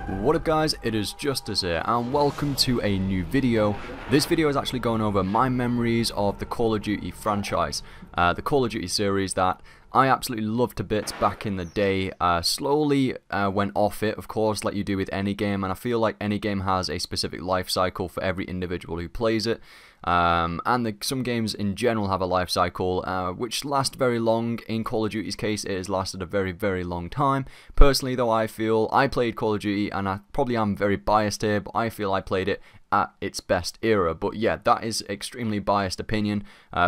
What up guys, it is Justice here and welcome to a new video. This video is actually going over my memories of the Call of Duty franchise, the Call of Duty series that I absolutely loved to bits back in the day. Slowly went off it, of course, like you do with any game, and I feel like any game has a specific life cycle for every individual who plays it. Some games in general have a life cycle which lasts very long. In Call of Duty's case, it has lasted a very long time. Personally though, I feel I played Call of Duty, and I probably am very biased here, but I feel I played it at its best era. But yeah, that is extremely biased opinion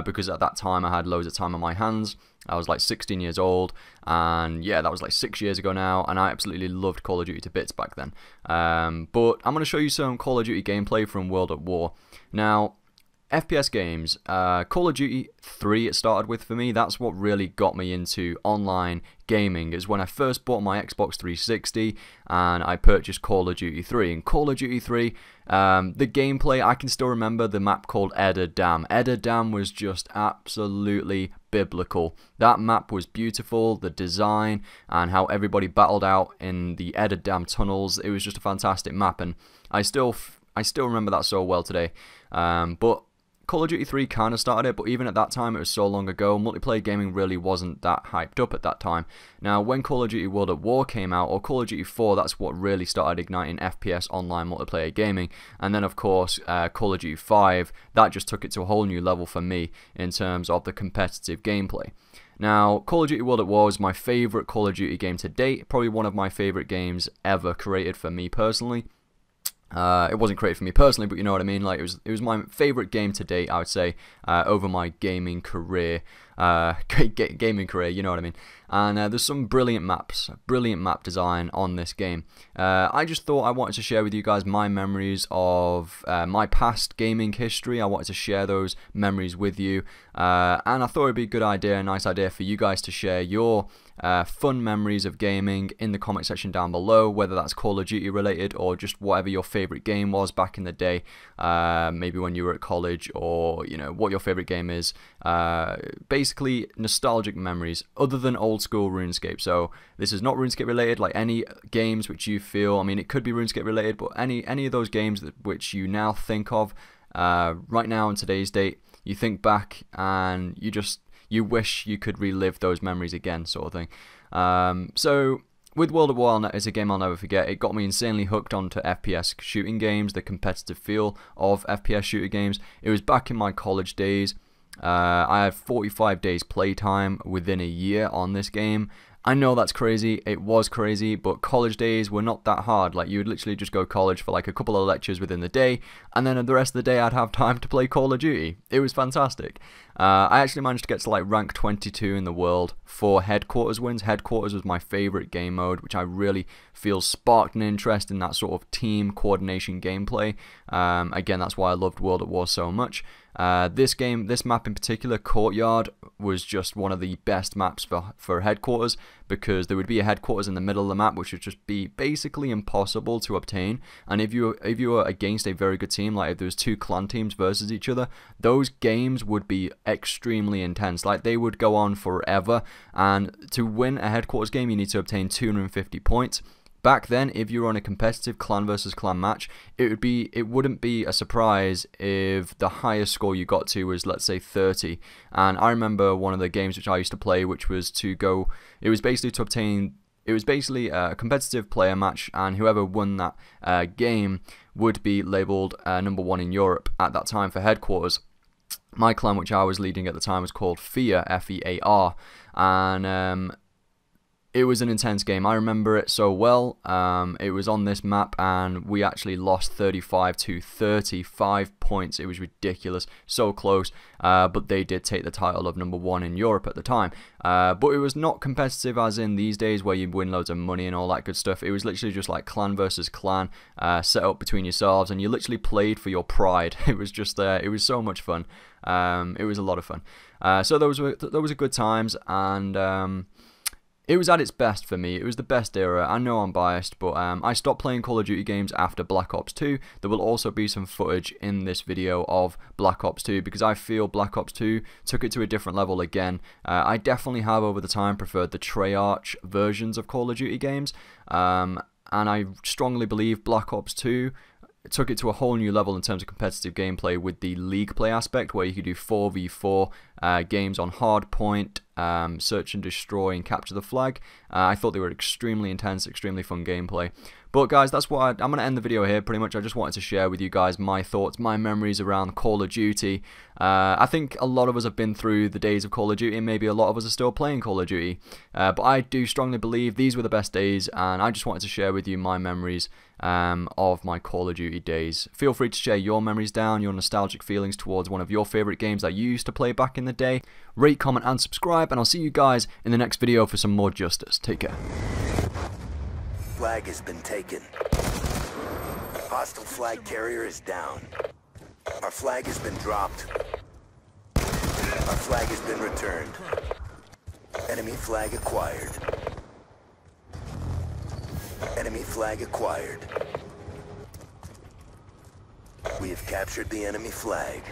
because at that time I had loads of time on my hands. I was like 16 years old, and yeah, that was like 6 years ago now, and I absolutely loved Call of Duty to bits back then. But I'm going to show you some Call of Duty gameplay from World at War. Now, FPS games, Call of Duty 3 it started with for me. That's what really got me into online gaming, is when I first bought my Xbox 360 and I purchased Call of Duty 3. And Call of Duty 3, the gameplay, I can still remember the map called Edda Dam. Edda Dam was just absolutely biblical. That map was beautiful, the design and how everybody battled out in the Edda Dam tunnels. It was just a fantastic map, and I still remember that so well today. But Call of Duty 3 kind of started it, but even at that time, it was so long ago, multiplayer gaming really wasn't that hyped up at that time. Now, when Call of Duty World at War came out, or Call of Duty 4, that's what really started igniting FPS online multiplayer gaming. And then, of course, Call of Duty 5, that just took it to a whole new level for me in terms of the competitive gameplay. Now, Call of Duty World at War is my favourite Call of Duty game to date, probably one of my favourite games ever created for me personally. It wasn't created for me personally, but you know what I mean. Like it was my favorite game to date, I would say, over my gaming career. Gaming career, you know what I mean. And there's some brilliant maps, brilliant map design on this game. I just thought I wanted to share with you guys my memories of my past gaming history. I wanted to share those memories with you, and I thought it'd be a good idea, a nice idea for you guys to share your fun memories of gaming in the comment section down below, whether that's Call of Duty related or just whatever your favorite game was back in the day, maybe when you were at college, or you know what your favorite game is. Basically nostalgic memories other than old school RuneScape. So this is not RuneScape related, like any games which you feel, I mean it could be RuneScape related, but any of those games which you now think of right now in today's date, you think back and you wish you could relive those memories again, sort of thing. So with World at War, it's a game I'll never forget. It got me insanely hooked onto FPS shooting games, the competitive feel of FPS shooter games. It was back in my college days. I had 45 days playtime within a year on this game. I know that's crazy, it was crazy, but college days were not that hard. Like, you would literally just go to college for like a couple of lectures within the day, and then the rest of the day I'd have time to play Call of Duty. It was fantastic. I actually managed to get to like rank 22 in the world for Headquarters wins. Headquarters was my favourite game mode, which I really feel sparked an interest in that sort of team coordination gameplay. Again, that's why I loved World at War so much. This map in particular, Courtyard, was just one of the best maps for Headquarters, because there would be a headquarters in the middle of the map which would just be basically impossible to obtain. And if you were against a very good team, like if there was two clan teams versus each other, those games would be extremely intense. Like, they would go on forever, and to win a headquarters game you need to obtain 250 points. Back then, if you were on a competitive clan versus clan match, it wouldn't be a surprise if the highest score you got to was, let's say, 30. And I remember one of the games which I used to play, which was it was basically a competitive player match, and whoever won that game would be labelled #1 in Europe at that time for Headquarters. My clan, which I was leading at the time, was called Fear, F-E-A-R, and it was an intense game. I remember it so well. It was on this map, and we actually lost 35 to 35 points. It was ridiculous, so close. But they did take the title of #1 in Europe at the time. But it was not competitive as in these days where you win loads of money and all that good stuff. It was literally just like clan versus clan, set up between yourselves, and you literally played for your pride. It was just it was so much fun. It was a lot of fun. So those were good times, and It was at its best for me. It was the best era. I know I'm biased, but I stopped playing Call of Duty games after Black Ops 2. There will also be some footage in this video of Black Ops 2 because I feel Black Ops 2 took it to a different level again. I definitely have over the time preferred the Treyarch versions of Call of Duty games, and I strongly believe Black Ops 2 took it to a whole new level in terms of competitive gameplay with the league play aspect, where you could do 4v4 games on hardpoint, search and destroy and capture the flag. I thought they were extremely intense, extremely fun gameplay. But guys, that's what I'm going to end the video here pretty much. I just wanted to share with you guys my thoughts, my memories around Call of Duty. I think a lot of us have been through the days of Call of Duty, and maybe a lot of us are still playing Call of Duty. But I do strongly believe these were the best days, and I just wanted to share with you my memories of my Call of Duty days. Feel free to share your memories down, your nostalgic feelings towards one of your favourite games that you used to play back in the day. Rate, comment and subscribe, and I'll see you guys in the next video for some more justice. Take care. Flag has been taken. Hostile flag carrier is down. Our flag has been dropped. Our flag has been returned. Enemy flag acquired. Enemy flag acquired. We have captured the enemy flag.